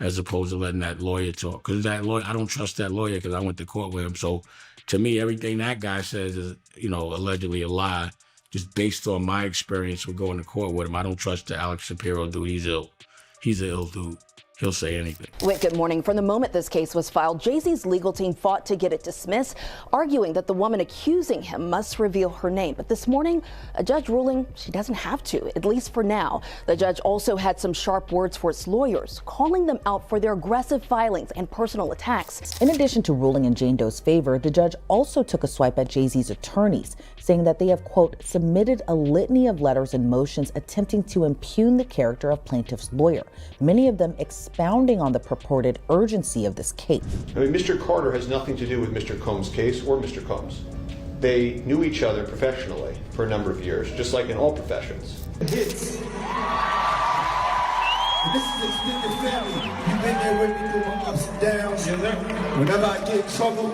as opposed to letting that lawyer talk. Because that lawyer, I don't trust that lawyer because I went to court with him. So to me, everything that guy says is, allegedly a lie, just based on my experience with going to court with him. I don't trust the Alex Spiro dude. He's ill. He's an ill dude. He'll say anything. Wait, good morning. From the moment this case was filed, Jay-Z's legal team fought to get it dismissed, arguing that the woman accusing him must reveal her name. But this morning, a judge ruling she doesn't have to, at least for now. The judge also had some sharp words for its lawyers, calling them out for their aggressive filings and personal attacks. In addition to ruling in Jane Doe's favor, the judge also took a swipe at Jay-Z's attorneys, saying that they have, quote, submitted a litany of letters and motions attempting to impugn the character of plaintiff's lawyer, many of them expounding on the purported urgency of this case. I mean, Mr. Carter has nothing to do with Mr. Combs' case or Mr. Combs. They knew each other professionally for a number of years, just like in all professions. Hits. This is extended family. You've been there with me through my ups and downs. Whenever I get in trouble,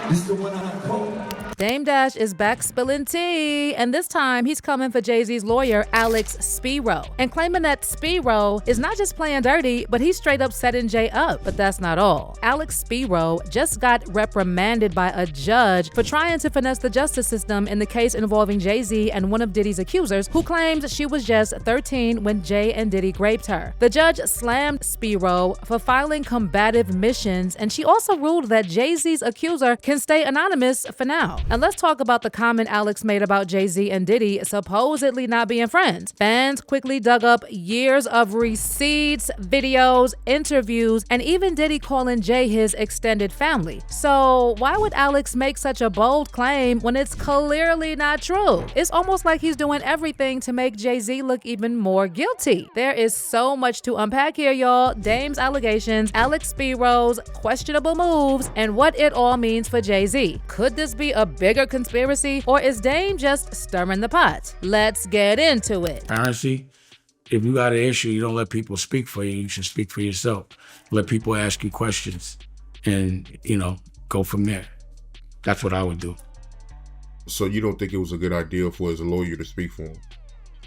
this is the one I call. Dame Dash is back spilling tea, and this time he's coming for Jay-Z's lawyer, Alex Spiro, and claiming that Spiro is not just playing dirty, but he's straight up setting Jay up. But that's not all. Alex Spiro just got reprimanded by a judge for trying to finesse the justice system in the case involving Jay-Z and one of Diddy's accusers, who claims she was just 13 when Jay and Diddy graped her. The judge slammed Spiro for filing combative missions, and she also ruled that Jay-Z's accuser can stay anonymous for now. And let's talk about the comment Alex made about Jay-Z and Diddy supposedly not being friends. Fans quickly dug up years of receipts, videos, interviews, and even Diddy calling Jay his extended family. So why would Alex make such a bold claim when it's clearly not true? It's almost like he's doing everything to make Jay-Z look even more guilty. There is so much to unpack here, y'all. Dame's allegations, Alex Spiro's questionable moves, and what it all means for Jay-Z. Could this be a bigger conspiracy, or is Dame just stirring the pot? Let's get into it. Transparency. If you got an issue, you don't let people speak for you. You should speak for yourself. Let people ask you questions and, go from there. That's what I would do. So you don't think it was a good idea for his lawyer to speak for him?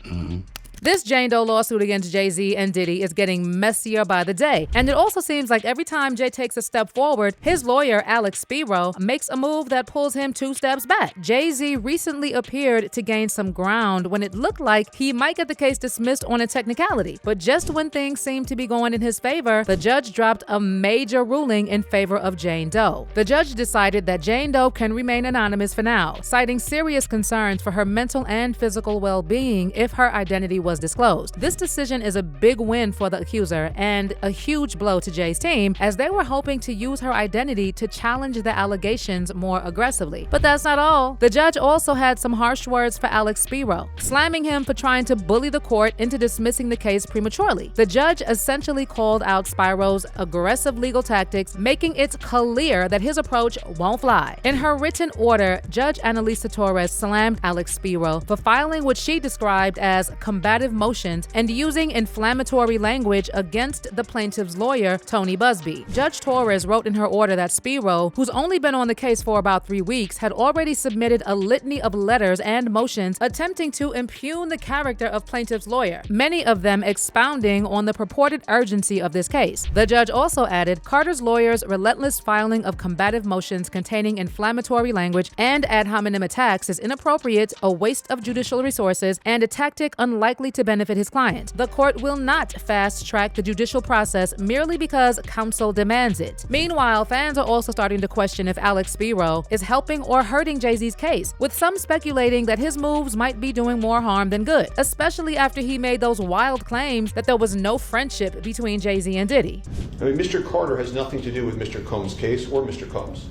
Mm-hmm. This Jane Doe lawsuit against Jay-Z and Diddy is getting messier by the day. And it also seems like every time Jay takes a step forward, his lawyer, Alex Spiro, makes a move that pulls him 2 steps back. Jay-Z recently appeared to gain some ground when it looked like he might get the case dismissed on a technicality. But just when things seemed to be going in his favor, the judge dropped a major ruling in favor of Jane Doe. The judge decided that Jane Doe can remain anonymous for now, citing serious concerns for her mental and physical well-being if her identity was disclosed. This decision is a big win for the accuser and a huge blow to Jay's team, as they were hoping to use her identity to challenge the allegations more aggressively. But that's not all. The judge also had some harsh words for Alex Spiro, slamming him for trying to bully the court into dismissing the case prematurely. The judge essentially called out Spiro's aggressive legal tactics, making it clear that his approach won't fly. In her written order, Judge Annalisa Torres slammed Alex Spiro for filing what she described as combative motions and using inflammatory language against the plaintiff's lawyer, Tony Busby. Judge Torres wrote in her order that Spiro, who's only been on the case for about 3 weeks, had already submitted a litany of letters and motions attempting to impugn the character of plaintiff's lawyer, many of them expounding on the purported urgency of this case. The judge also added, Carter's lawyer's relentless filing of combative motions containing inflammatory language and ad hominem attacks is inappropriate, a waste of judicial resources, and a tactic unlikely to benefit his client. The court will not fast-track the judicial process merely because counsel demands it. Meanwhile, fans are also starting to question if Alex Spiro is helping or hurting Jay-Z's case, with some speculating that his moves might be doing more harm than good, especially after he made those wild claims that there was no friendship between Jay-Z and Diddy. I mean, Mr. Carter has nothing to do with Mr. Combs' case or Mr. Combs.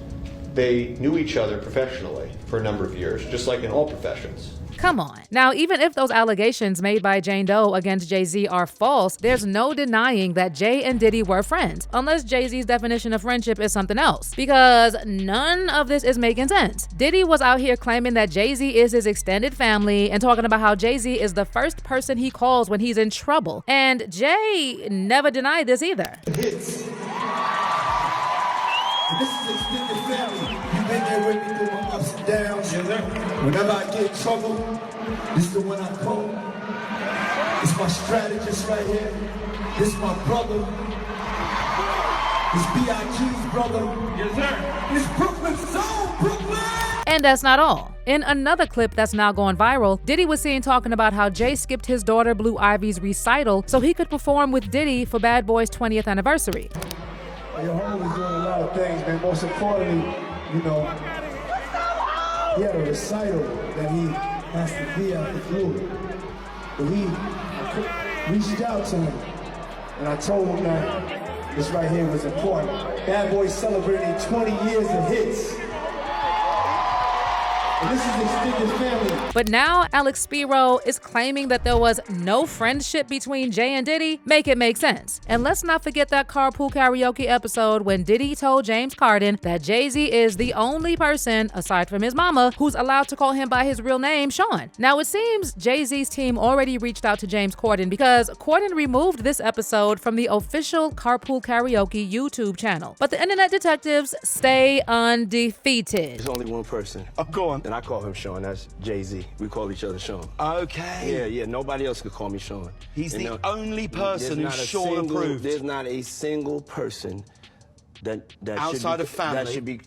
They knew each other professionally for a number of years, just like in all professions. Come on. Now, even if those allegations made by Jane Doe against Jay-Z are false, there's no denying that Jay and Diddy were friends, unless Jay-Z's definition of friendship is something else, because none of this is making sense. Diddy was out here claiming that Jay-Z is his extended family and talking about how Jay-Z is the first person he calls when he's in trouble. And Jay never denied this either. Hits. This is extended family. You've been there with me through my ups and downs. Whenever I get in trouble, this is the one I call. It's my strategist right here. This is my brother. It's B.I.G.'s brother. Yes, sir. It's Brooklyn Soul, Brooklyn! And that's not all. In another clip that's now going viral, Diddy was seen talking about how Jay skipped his daughter Blue Ivy's recital so he could perform with Diddy for Bad Boy's 20th anniversary. Your homie was doing a lot of things, man. Most importantly, you know, he had a recital that he has to be at the Florida. But I reached out to him, and I told him that this right here was important. Bad Boy celebrating 20 years of hits. And this is extended family. But now Alex Spiro is claiming that there was no friendship between Jay and Diddy. Make it make sense. And let's not forget that carpool karaoke episode when Diddy told James Corden that Jay-Z is the only person, aside from his mama, who's allowed to call him by his real name, Sean. Now it seems Jay-Z's team already reached out to James Corden because Corden removed this episode from the official Carpool Karaoke YouTube channel. But the internet detectives stay undefeated. There's only one person. Oh, go on. And I call him Sean. That's Jay-Z. We call each other Sean. Okay. Yeah. Nobody else could call me Sean. He's the only person who's Sean approved. There's not a single person that outside of family. That should be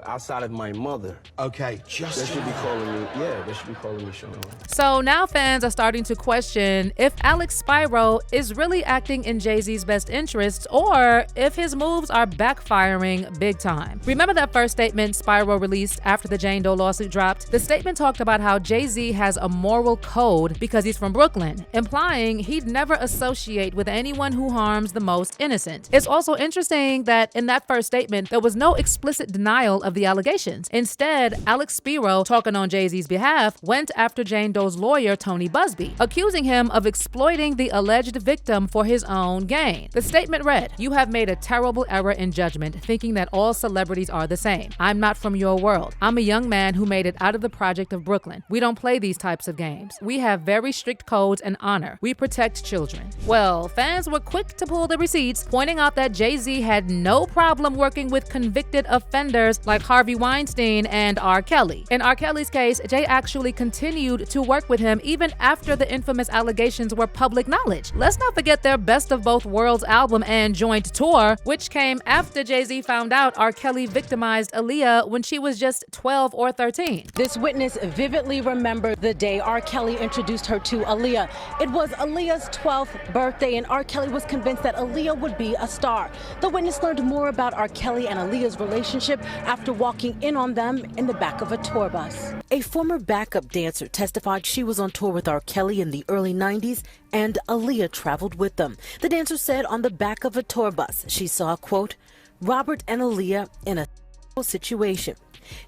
outside of my mother. Okay, just they should be calling me. Yeah, they should be calling me Sean. So now fans are starting to question if Alex Spiro is really acting in Jay-Z's best interests or if his moves are backfiring big time. Remember that first statement Spiro released after the Jane Doe lawsuit dropped? The statement talked about how Jay-Z has a moral code because he's from Brooklyn, implying he'd never associate with anyone who harms the most innocent. It's also interesting that in that first statement, there was no explicit denial of the allegations. Instead, Alex Spiro, talking on Jay-Z's behalf, went after Jane Doe's lawyer, Tony Busby, accusing him of exploiting the alleged victim for his own gain. The statement read, "You have made a terrible error in judgment, thinking that all celebrities are the same. I'm not from your world. I'm a young man who made it out of the project of Brooklyn. We don't play these types of games. We have very strict codes and honor. We protect children." Well, fans were quick to pull the receipts, pointing out that Jay-Z had no problem working with convicted offenders like Harvey Weinstein and R. Kelly. In R. Kelly's case, Jay actually continued to work with him even after the infamous allegations were public knowledge. Let's not forget their Best of Both Worlds album and joint tour, which came after Jay-Z found out R. Kelly victimized Aaliyah when she was just 12 or 13. This witness vividly remembered the day R. Kelly introduced her to Aaliyah. It was Aaliyah's 12th birthday, and R. Kelly was convinced that Aaliyah would be a star. The witness learned more about R. Kelly and Aaliyah's relationship after walking in on them in the back of a tour bus. A former backup dancer testified she was on tour with R. Kelly in the early 90s and Aaliyah traveled with them. The dancer said on the back of a tour bus she saw, quote, Robert and Aaliyah in a situation,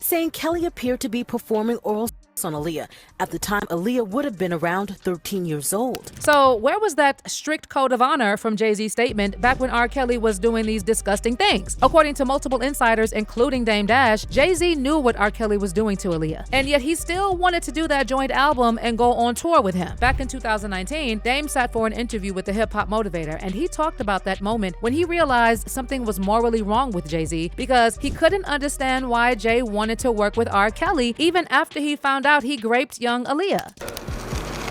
saying Kelly appeared to be performing oral sex on Aaliyah. At the time, Aaliyah would have been around 13 years old. So where was that strict code of honor from Jay-Z's statement back when R. Kelly was doing these disgusting things? According to multiple insiders, including Dame Dash, Jay-Z knew what R. Kelly was doing to Aaliyah, and yet he still wanted to do that joint album and go on tour with him. Back in 2019, Dame sat for an interview with the hip-hop motivator, and he talked about that moment when he realized something was morally wrong with Jay-Z because he couldn't understand why Jay wanted to work with R. Kelly even after he found out he graped young Aaliyah.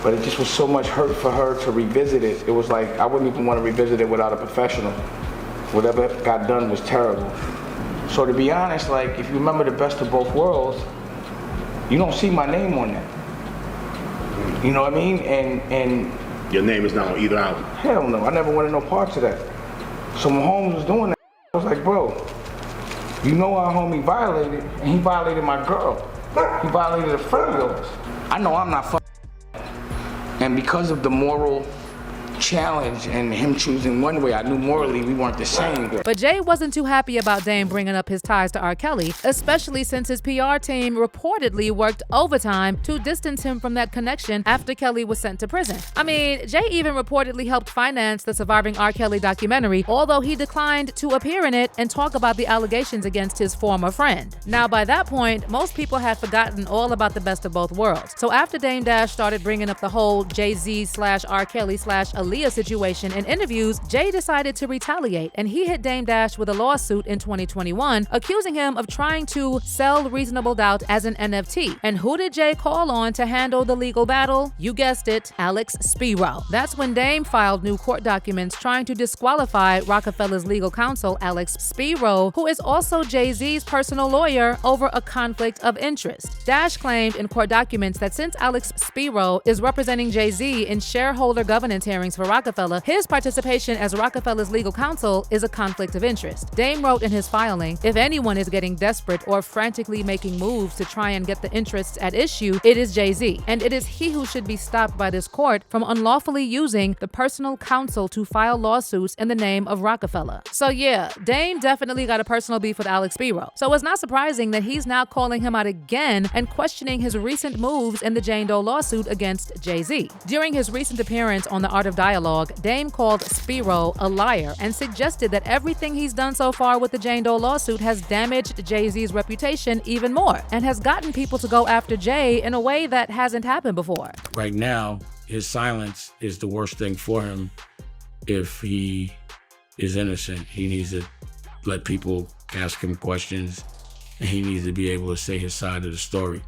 But it just was so much hurt for her to revisit it. It was like, I wouldn't even want to revisit it without a professional. Whatever got done was terrible. So to be honest, like, if you remember the Best of Both Worlds, you don't see my name on that. You know what I mean? And your name is not on either album. Hell no, I never wanted no parts of that. So when Holmes was doing that, I was like, bro, you know our homie violated, and he violated my girl. He violated a friend of yours. I know I'm not fucking. And because of the moral challenge and him choosing one way, I knew morally we weren't the same. But Jay wasn't too happy about Dame bringing up his ties to R. Kelly, especially since his PR team reportedly worked overtime to distance him from that connection after Kelly was sent to prison. I mean, Jay even reportedly helped finance the Surviving R. Kelly documentary, although he declined to appear in it and talk about the allegations against his former friend. Now, by that point, most people had forgotten all about the Best of Both Worlds. So after Dame Dash started bringing up the whole Jay-Z / R. Kelly / Aaliyah Aaliyah situation in interviews, Jay decided to retaliate, and he hit Dame Dash with a lawsuit in 2021, accusing him of trying to sell Reasonable Doubt as an NFT. And who did Jay call on to handle the legal battle? You guessed it, Alex Spiro. That's when Dame filed new court documents trying to disqualify Rockefeller's legal counsel, Alex Spiro, who is also Jay-Z's personal lawyer, over a conflict of interest. Dash claimed in court documents that since Alex Spiro is representing Jay-Z in shareholder governance hearings for Rockefeller, his participation as Rockefeller's legal counsel is a conflict of interest. Dame wrote in his filing, if anyone is getting desperate or frantically making moves to try and get the interests at issue, it is Jay-Z, and it is he who should be stopped by this court from unlawfully using the personal counsel to file lawsuits in the name of Rockefeller. So yeah, Dame definitely got a personal beef with Alex Spiro. So it's not surprising that he's now calling him out again and questioning his recent moves in the Jane Doe lawsuit against Jay-Z. During his recent appearance on The Art of Dialogue, Dame called Spiro a liar and suggested that everything he's done so far with the Jane Doe lawsuit has damaged Jay-Z's reputation even more and has gotten people to go after Jay in a way that hasn't happened before. Right now, his silence is the worst thing for him. If he is innocent, he needs to let people ask him questions, and he needs to be able to say his side of the story,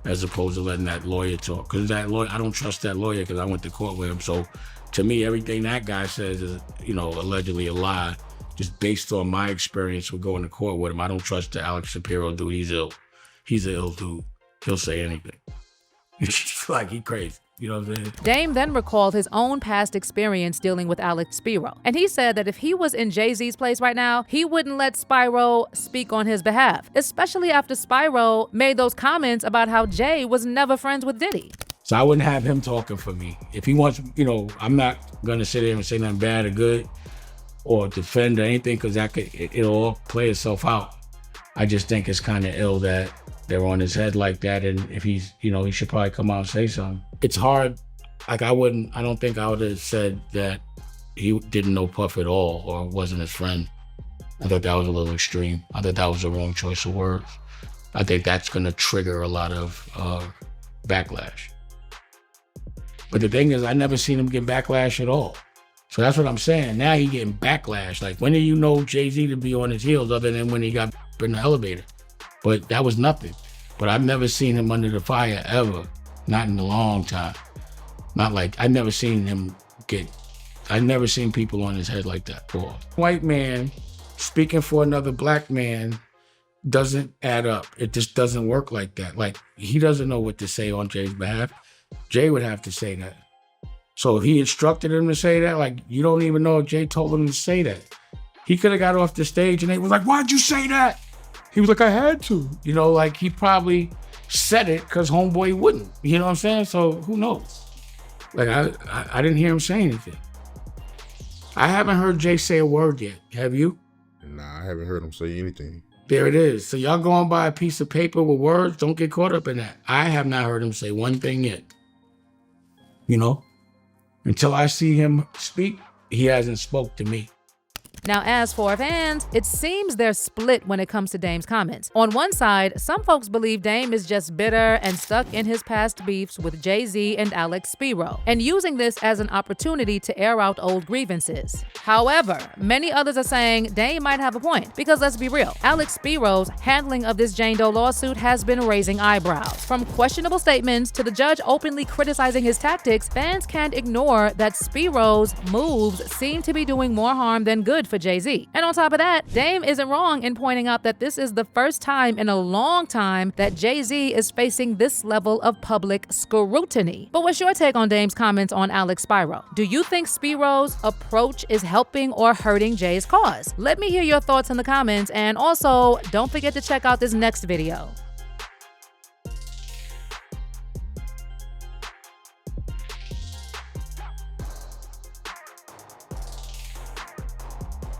as opposed to letting that lawyer talk. Because that lawyer, I don't trust that lawyer because I went to court with him. So to me, everything that guy says is, allegedly a lie, just based on my experience with going to court with him. I don't trust the Alex Spiro dude. He's ill. He's an ill dude. He'll say anything. It's like he crazy. You know what I'm saying? Dame then recalled his own past experience dealing with Alex Spiro. And he said that if he was in Jay-Z's place right now, he wouldn't let Spiro speak on his behalf, especially after Spiro made those comments about how Jay was never friends with Diddy. So I wouldn't have him talking for me. If he wants, I'm not going to sit there and say nothing bad or good or defend or anything, because it'll all play itself out. I just think it's kind of ill that they're on his head like that, and if he's, he should probably come out and say something. It's hard. Like I don't think I would have said that he didn't know Puff at all or wasn't his friend. I thought that was a little extreme. I thought that was the wrong choice of words. I think that's gonna trigger a lot of backlash. But the thing is, I never seen him get backlash at all. So that's what I'm saying. Now he getting backlash. Like, when did you know Jay-Z to be on his heels other than when he got in the elevator? But that was nothing. But I've never seen him under the fire ever. Not in a long time. Not like, I've never seen people on his head like that before. White man speaking for another black man doesn't add up. It just doesn't work like that. Like, he doesn't know what to say on Jay's behalf. Jay would have to say that. So if he instructed him to say that, like, you don't even know if Jay told him to say that. He could have got off the stage and they was like, why'd you say that? He was like, I had to. Like, he probably said it because homeboy wouldn't. You know what I'm saying? So who knows? Like, I didn't hear him say anything. I haven't heard Jay say a word yet. Have you? Nah, I haven't heard him say anything. There it is. So y'all going by a piece of paper with words, don't get caught up in that. I have not heard him say one thing yet. Until I see him speak, he hasn't spoke to me. Now, as for fans, it seems they're split when it comes to Dame's comments. On one side, some folks believe Dame is just bitter and stuck in his past beefs with Jay-Z and Alex Spiro, and using this as an opportunity to air out old grievances. However, many others are saying Dame might have a point, because let's be real, Alex Spiro's handling of this Jane Doe lawsuit has been raising eyebrows. From questionable statements to the judge openly criticizing his tactics, fans can't ignore that Spiro's moves seem to be doing more harm than good for Jay-Z. And on top of that, Dame isn't wrong in pointing out that this is the first time in a long time that Jay-Z is facing this level of public scrutiny. But what's your take on Dame's comments on Alex Spiro? Do you think Spiro's approach is helping or hurting Jay's cause? Let me hear your thoughts in the comments, and also don't forget to check out this next video.